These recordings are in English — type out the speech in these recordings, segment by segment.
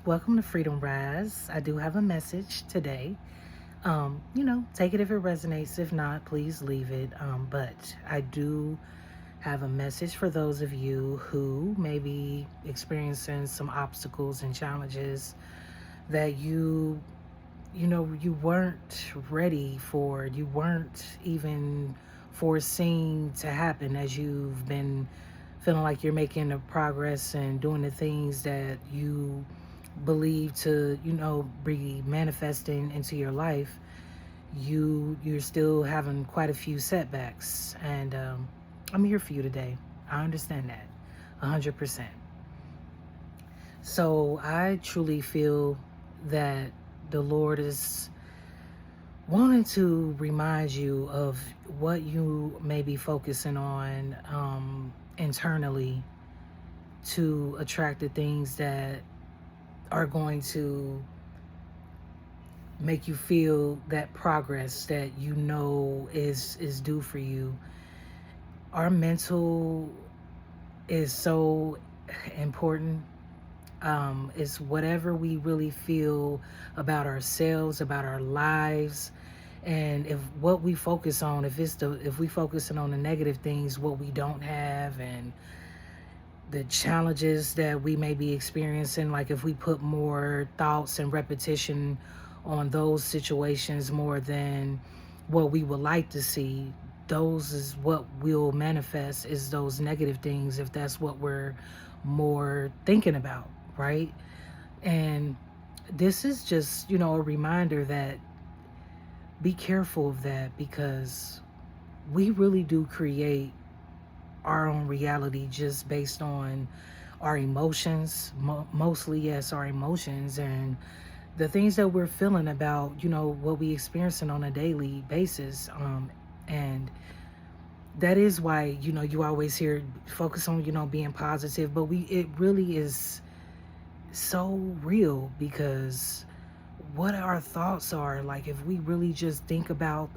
Welcome to Freedom Rise. I do have a message today. Take it if it resonates. If not, please leave it. But I do have a message for those of you who may be experiencing some obstacles and challenges that you weren't ready for, you weren't even foreseeing to happen as you've been feeling like you're making the progress and doing the things that you believe to, be manifesting into your life. You're still having quite a few setbacks, and I'm here for you today. I understand that 100%. So I truly feel that the Lord is wanting to remind you of what you may be focusing on internally to attract the things that are going to make you feel that progress that is due for you. Our mental is so important. It's whatever we really feel about ourselves, about our lives, and if what we focus on, if we focusing on the negative things, what we don't have, and the challenges that we may be experiencing, like if we put more thoughts and repetition on those situations more than what we would like to see, those is what will manifest, is those negative things, if that's what we're more thinking about, right? And this is just, a reminder that be careful of that, because we really do create our own reality just based on our emotions, mostly, yes, our emotions, and the things that we're feeling about, what we experiencing on a daily basis. And that is why, you always hear focus on, being positive, but it really is so real, because what our thoughts are, like if we really just think about,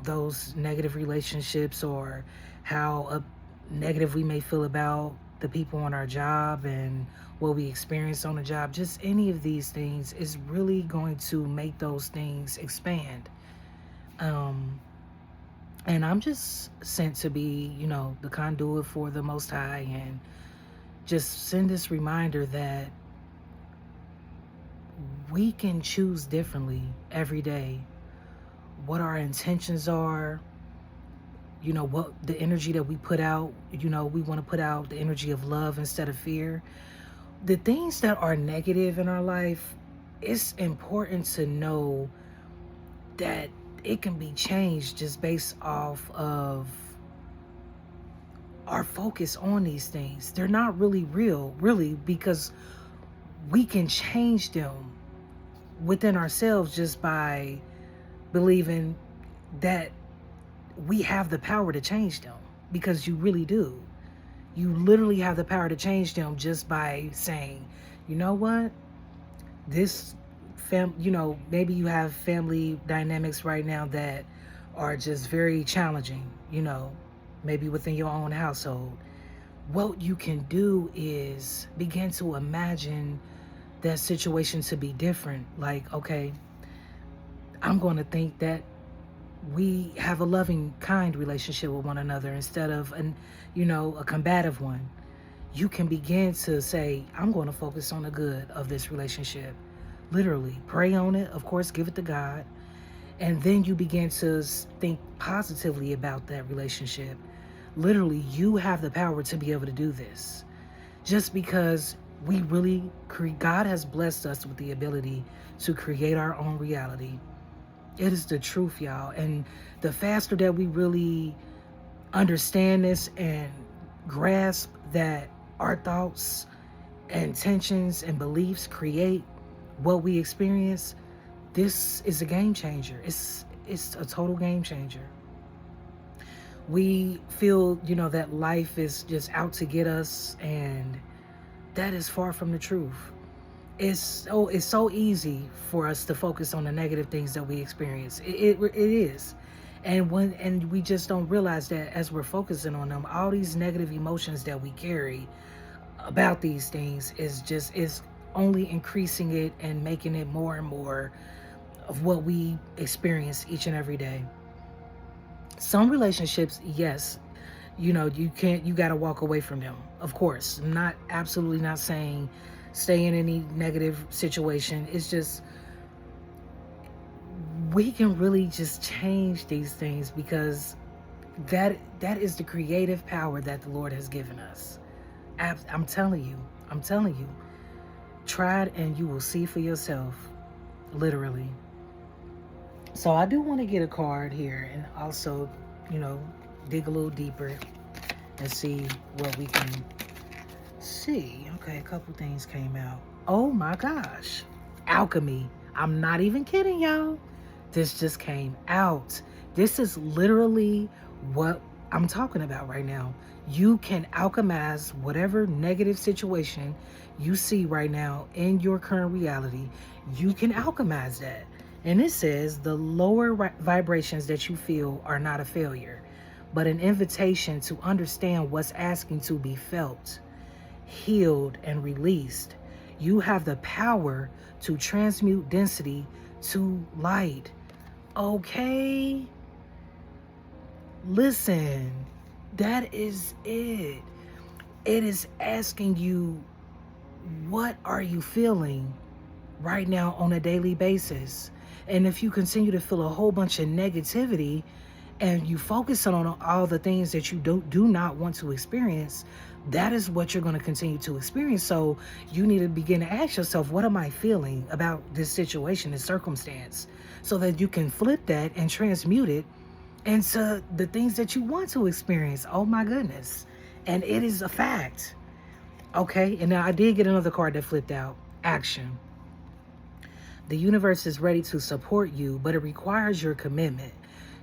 those negative relationships, or how negative we may feel about the people on our job and what we experience on the job, just any of these things is really going to make those things expand. And I'm just sent to be, the conduit for the Most High, and just send this reminder that we can choose differently every day, what our intentions are, what the energy that we put out. We want to put out the energy of love instead of fear. The things that are negative in our life, it's important to know that it can be changed just based off of our focus on these things. They're not really real, really, because we can change them within ourselves just by believing that we have the power to change them, because you really do. You literally have the power to change them just by saying, you know what, this maybe you have family dynamics right now that are just very challenging, maybe within your own household. What you can do is begin to imagine that situation to be different. Like, okay, I'm going to think that we have a loving, kind relationship with one another instead of a combative one. You can begin to say, I'm going to focus on the good of this relationship. Literally, pray on it, of course, give it to God. And then you begin to think positively about that relationship. Literally, you have the power to be able to do this. Just because God has blessed us with the ability to create our own reality. It is the truth, y'all. And the faster that we really understand this and grasp that our thoughts, intentions, and beliefs create what we experience, this is a game changer. It's a total game changer. We feel, that life is just out to get us, and that is far from the truth. It's so easy for us to focus on the negative things that we experience. It is. And we just don't realize that as we're focusing on them, all these negative emotions that we carry about these things is only increasing it and making it more and more of what we experience each and every day. Some relationships, yes, you got to walk away from them. Of course, I'm not absolutely not saying stay in any negative situation. It's just we can really just change these things because that is the creative power that the Lord has given us. I'm telling you, try it and you will see for yourself, literally. So I do want to get a card here and also, dig a little deeper and see what we can see. Okay, a couple things came out. Oh my gosh. Alchemy. I'm not even kidding, y'all. This just came out. This is literally what I'm talking about right now. You can alchemize whatever negative situation you see right now in your current reality. You can alchemize that. And it says the lower vibrations that you feel are not a failure, but an invitation to understand what's asking to be felt, healed, and released. You have the power to transmute density to light. Okay? Listen, that is it. It is asking you, what are you feeling right now on a daily basis? And if you continue to feel a whole bunch of negativity and you focus on all the things that you do not want to experience, that is what you're going to continue to experience. So you need to begin to ask yourself, what am I feeling about this situation, this circumstance, so that you can flip that and transmute it into the things that you want to experience. Oh my goodness. And it is a fact. Okay. And now I did get another card that flipped out. Action. The universe is ready to support you, but it requires your commitment.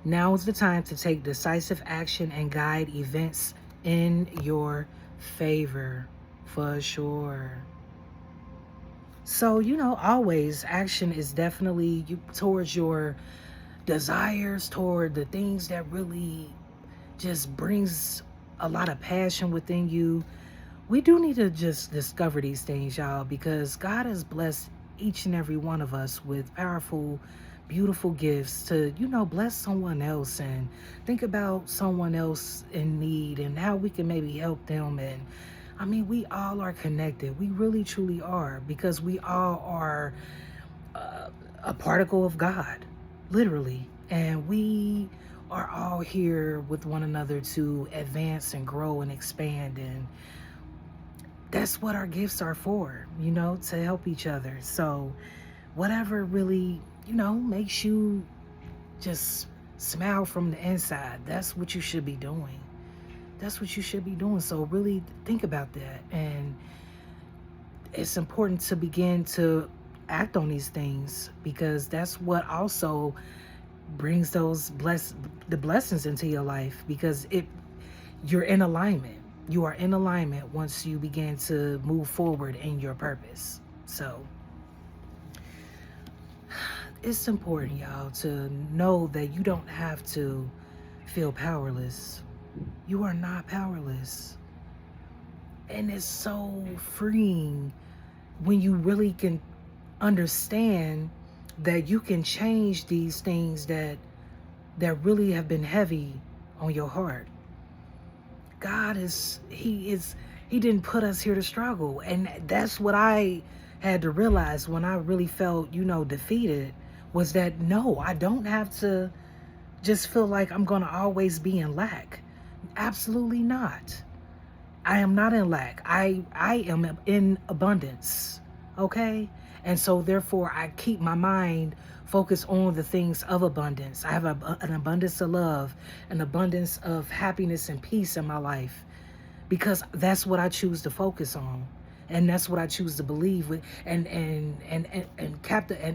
Now is the time to take decisive action and guide events in your favor, for sure. So, always action is definitely towards your desires, toward the things that really just brings a lot of passion within you. We do need to just discover these things, y'all, because God has blessed each and every one of us with powerful, beautiful gifts to, bless someone else and think about someone else in need and how we can maybe help them. And I mean, we all are connected. We really, truly are, because we all are a particle of God, literally. And we are all here with one another to advance and grow and expand. And that's what our gifts are for, to help each other. So whatever really, makes you just smile from the inside, that's what you should be doing. That's what you should be doing. So really think about that. And it's important to begin to act on these things, because that's what also brings the blessings into your life, because you're in alignment. You are in alignment once you begin to move forward in your purpose. So it's important, y'all, to know that you don't have to feel powerless. You are not powerless. And it's so freeing when you really can understand that you can change these things that really have been heavy on your heart. God he didn't put us here to struggle. And that's what I had to realize when I really felt, defeated, was that no, I don't have to just feel like I'm going to always be in lack. Absolutely not. I am not in lack. I am in abundance. Okay? And so therefore I keep my mind focused on the things of abundance. I have an abundance of love, an abundance of happiness and peace in my life, because that's what I choose to focus on. And that's what I choose to believe with and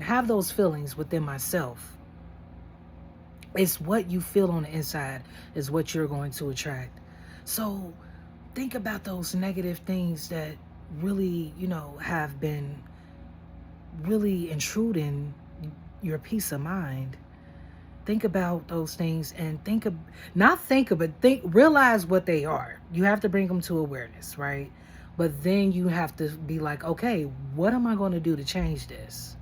have those feelings within myself. It's what you feel on the inside is what you're going to attract. So think about those negative things that really, have been really intruding your peace of mind. Think about those things and realize what they are. You have to bring them to awareness, right? But then you have to be like, okay, what am I going to do to change this?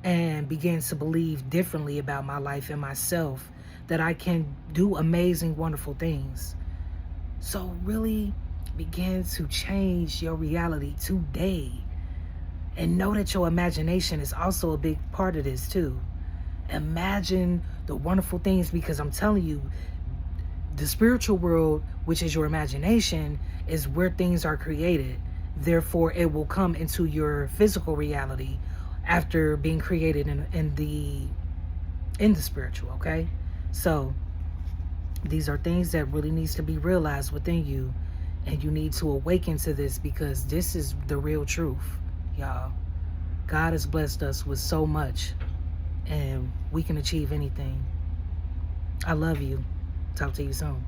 And begin to believe differently about my life and myself, that I can do amazing, wonderful things. So really begin to change your reality today. And know that your imagination is also a big part of this too. Imagine the wonderful things, because I'm telling you, the spiritual world, which is your imagination, is where things are created. Therefore, it will come into your physical reality after being created in the spiritual, okay? So these are things that really needs to be realized within you, and you need to awaken to this, because this is the real truth, y'all. God has blessed us with so much, and we can achieve anything. I love you. Talk to you soon.